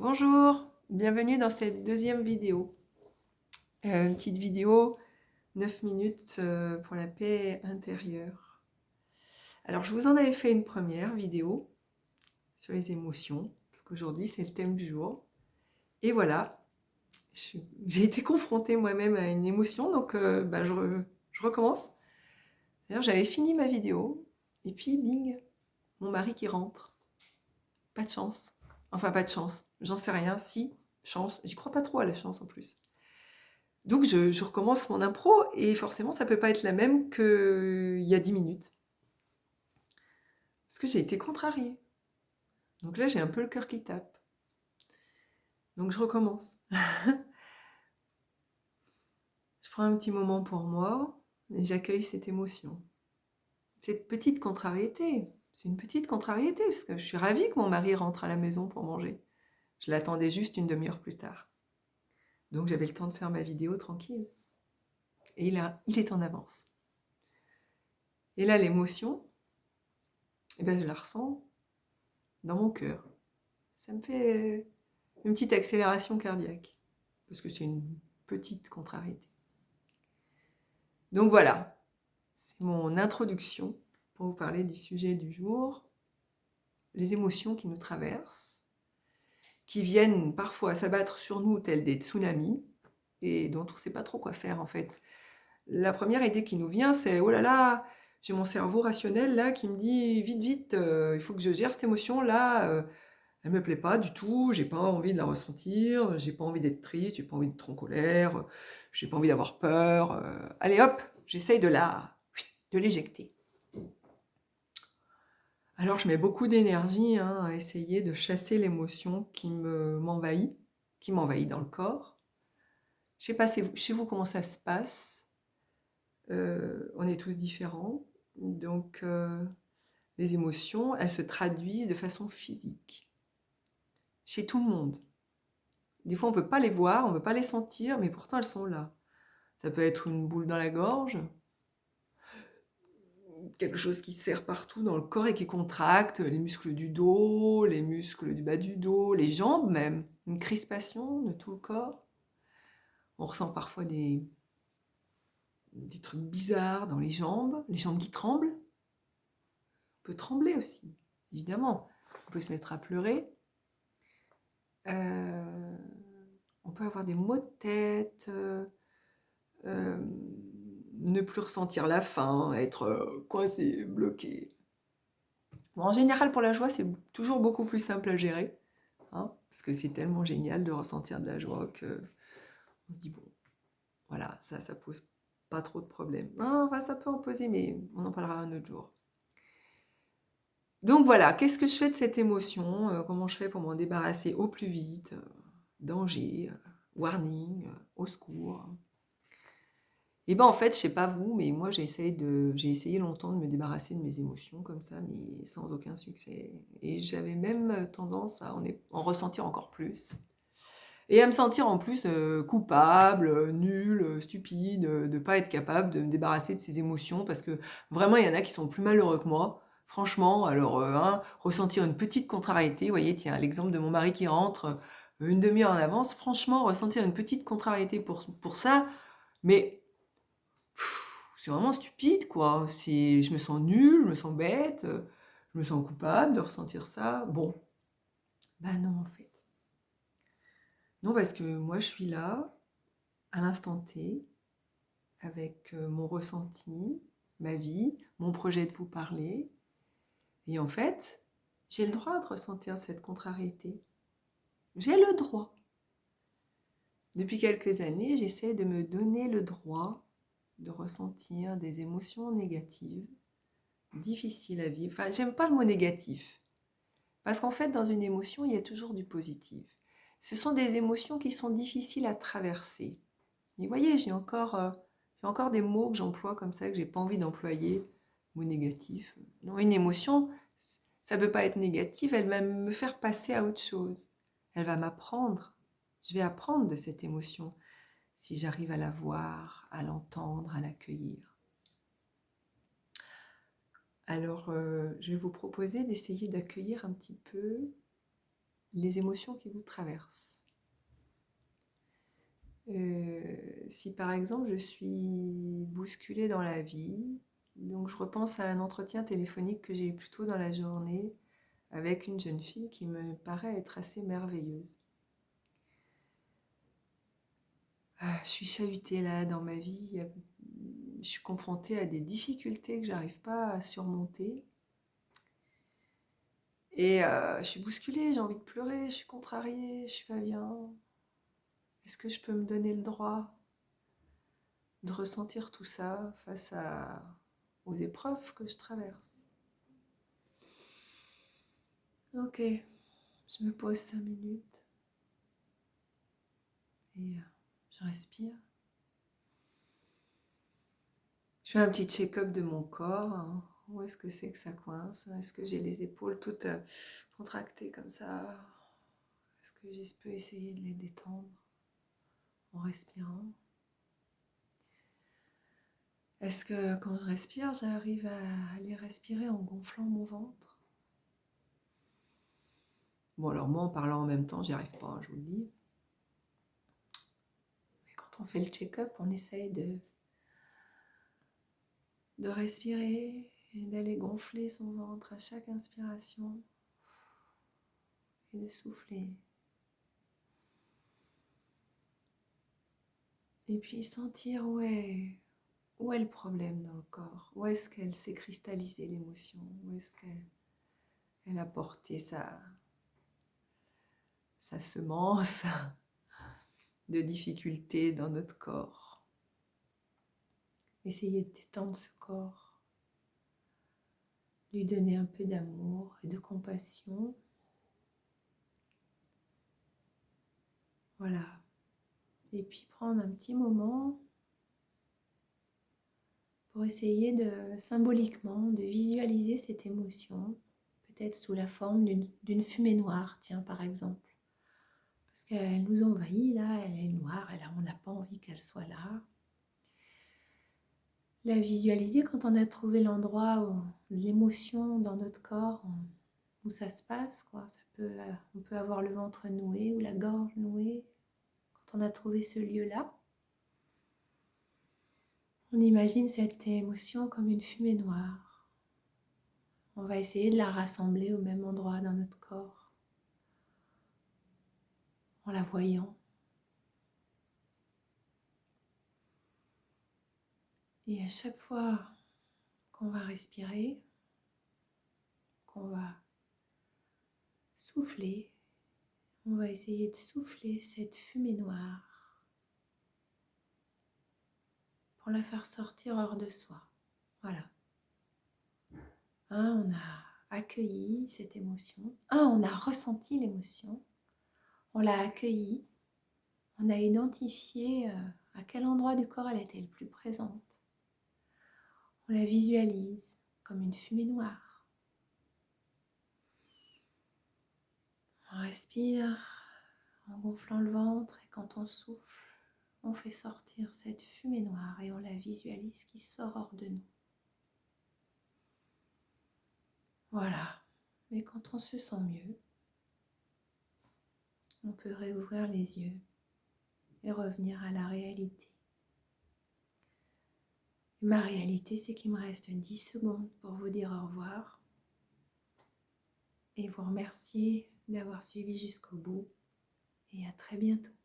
Bonjour, bienvenue dans cette deuxième vidéo. Une petite vidéo, 9 minutes pour la paix intérieure. Alors je vous en avais fait une première vidéo sur les émotions, parce qu'aujourd'hui c'est le thème du jour. Et voilà, j'ai été confrontée moi-même à une émotion, donc je recommence. D'ailleurs j'avais fini ma vidéo, et puis bing, mon mari qui rentre. Pas de chance. Enfin pas de chance, j'en sais rien, si, chance, j'y crois pas trop à la chance en plus. Donc je recommence mon impro et forcément ça peut pas être la même qu'il y a 10 minutes. Parce que j'ai été contrariée. Donc là j'ai un peu le cœur qui tape. Donc je recommence. Je prends un petit moment pour moi et j'accueille cette émotion. Cette petite contrariété. C'est une petite contrariété parce que je suis ravie que mon mari rentre à la maison pour manger. Je l'attendais juste une demi-heure plus tard. Donc j'avais le temps de faire ma vidéo tranquille. Et il est en avance. Et là l'émotion, je la ressens dans mon cœur. Ça me fait une petite accélération cardiaque, parce que c'est une petite contrariété. Donc voilà, c'est mon introduction pour vous parler du sujet du jour, les émotions qui nous traversent, qui viennent parfois s'abattre sur nous tels des tsunamis, et dont on ne sait pas trop quoi faire en fait. La première idée qui nous vient, c'est « Oh là là, j'ai mon cerveau rationnel là qui me dit « Vite, vite, il faut que je gère cette émotion là, elle me plaît pas du tout, j'ai pas envie de la ressentir, j'ai pas envie d'être triste, j'ai pas envie d'être en colère, j'ai pas envie d'avoir peur. Allez hop, j'essaye de l'éjecter. » Alors je mets beaucoup d'énergie à essayer de chasser l'émotion m'envahit dans le corps. Je sais pas chez vous comment ça se passe. On est tous différents, donc les émotions, elles se traduisent de façon physique, chez tout le monde. Des fois, on ne veut pas les voir, on ne veut pas les sentir, mais pourtant elles sont là. Ça peut être une boule dans la gorge, quelque chose qui serre partout dans le corps et qui contracte, les muscles du dos, les muscles du bas du dos, les jambes même, une crispation de tout le corps. On ressent parfois des trucs bizarres dans les jambes qui tremblent. On peut trembler aussi, évidemment. On peut se mettre à pleurer. On peut avoir des maux de tête, ne plus ressentir la faim, être coincé, bloqué. Bon, en général, pour la joie, c'est toujours beaucoup plus simple à gérer, parce que c'est tellement génial de ressentir de la joie que on se dit, bon, voilà, ça pose pas trop de problèmes. Enfin, ça peut en poser, mais on en parlera un autre jour. Donc voilà, qu'est-ce que je fais de cette émotion? Comment je fais pour m'en débarrasser au plus vite? Danger, warning, au secours. Et ben en fait, je sais pas vous, mais moi j'ai essayé longtemps de me débarrasser de mes émotions comme ça, mais sans aucun succès. Et j'avais même tendance à en ressentir encore plus. Et à me sentir en plus coupable, nulle, stupide, de ne pas être capable de me débarrasser de ces émotions, parce que vraiment, il y en a qui sont plus malheureux que moi. Franchement, alors, ressentir une petite contrariété, vous voyez, tiens, l'exemple de mon mari qui rentre une demi-heure en avance, franchement, ressentir une petite contrariété pour ça, mais c'est vraiment stupide, quoi. Je me sens nulle, je me sens bête, je me sens coupable de ressentir ça. Bon, bah non, en fait. Non, parce que moi, je suis là, à l'instant T, avec mon ressenti, ma vie, mon projet de vous parler. Et en fait, j'ai le droit de ressentir cette contrariété. J'ai le droit. Depuis quelques années, j'essaie de me donner le droit de ressentir des émotions négatives, difficiles à vivre. Enfin, j'aime pas le mot négatif, parce qu'en fait, dans une émotion, il y a toujours du positif. Ce sont des émotions qui sont difficiles à traverser. Mais vous voyez, j'ai encore des mots que j'emploie comme ça, que j'ai pas envie d'employer. Mots négatifs. Non, une émotion, ça ne peut pas être négatif, elle va me faire passer à autre chose. Elle va m'apprendre. Je vais apprendre de cette émotion si j'arrive à la voir, à l'entendre, à l'accueillir. Alors, je vais vous proposer d'essayer d'accueillir un petit peu les émotions qui vous traversent. Si par exemple je suis bousculée dans la vie, donc je repense à un entretien téléphonique que j'ai eu plus tôt dans la journée avec une jeune fille qui me paraît être assez merveilleuse. Je suis chahutée là dans ma vie, je suis confrontée à des difficultés que j'arrive pas à surmonter. Et je suis bousculée, j'ai envie de pleurer, je suis contrariée, je suis pas bien. Est-ce que je peux me donner le droit de ressentir tout ça face aux épreuves que je traverse? Ok, je me pose 5 minutes et je respire. Je fais un petit check-up de mon corps, hein. Où est-ce que c'est que ça coince? Est-ce que j'ai les épaules toutes contractées comme ça? Est-ce que je peux essayer de les détendre en respirant? Est-ce que quand je respire, j'arrive à les respirer en gonflant mon ventre? Bon, alors moi, en parlant en même temps, j'y arrive pas, hein, je vous le dis. Mais quand on fait le check-up, on essaye de respirer et d'aller gonfler son ventre à chaque inspiration et de souffler. Et puis sentir où est le problème dans le corps, où est-ce qu'elle s'est cristallisée l'émotion, où est-ce qu'elle a porté sa semence de difficulté dans notre corps. Essayez de détendre ce corps, lui donner un peu d'amour et de compassion. Voilà. Et puis prendre un petit moment pour essayer symboliquement de visualiser cette émotion, peut-être sous la forme d'une fumée noire, tiens, par exemple. Parce qu'elle nous envahit, là, elle est noire, et là, on n'a pas envie qu'elle soit là. La visualiser quand on a trouvé l'endroit de l'émotion dans notre corps, où ça se passe, quoi. On peut avoir le ventre noué ou la gorge nouée. Quand on a trouvé ce lieu-là, on imagine cette émotion comme une fumée noire. On va essayer de la rassembler au même endroit dans notre corps, en la voyant. Et à chaque fois qu'on va respirer, qu'on va souffler, on va essayer de souffler cette fumée noire pour la faire sortir hors de soi. Voilà. On a accueilli cette émotion. On a ressenti l'émotion. On l'a accueillie. On a identifié à quel endroit du corps elle était le plus présente. On la visualise comme une fumée noire. On respire en gonflant le ventre et quand on souffle, on fait sortir cette fumée noire et on la visualise qui sort hors de nous. Voilà. Et quand on se sent mieux, on peut réouvrir les yeux et revenir à la réalité. Ma réalité, c'est qu'il me reste 10 secondes pour vous dire au revoir et vous remercier d'avoir suivi jusqu'au bout et à très bientôt.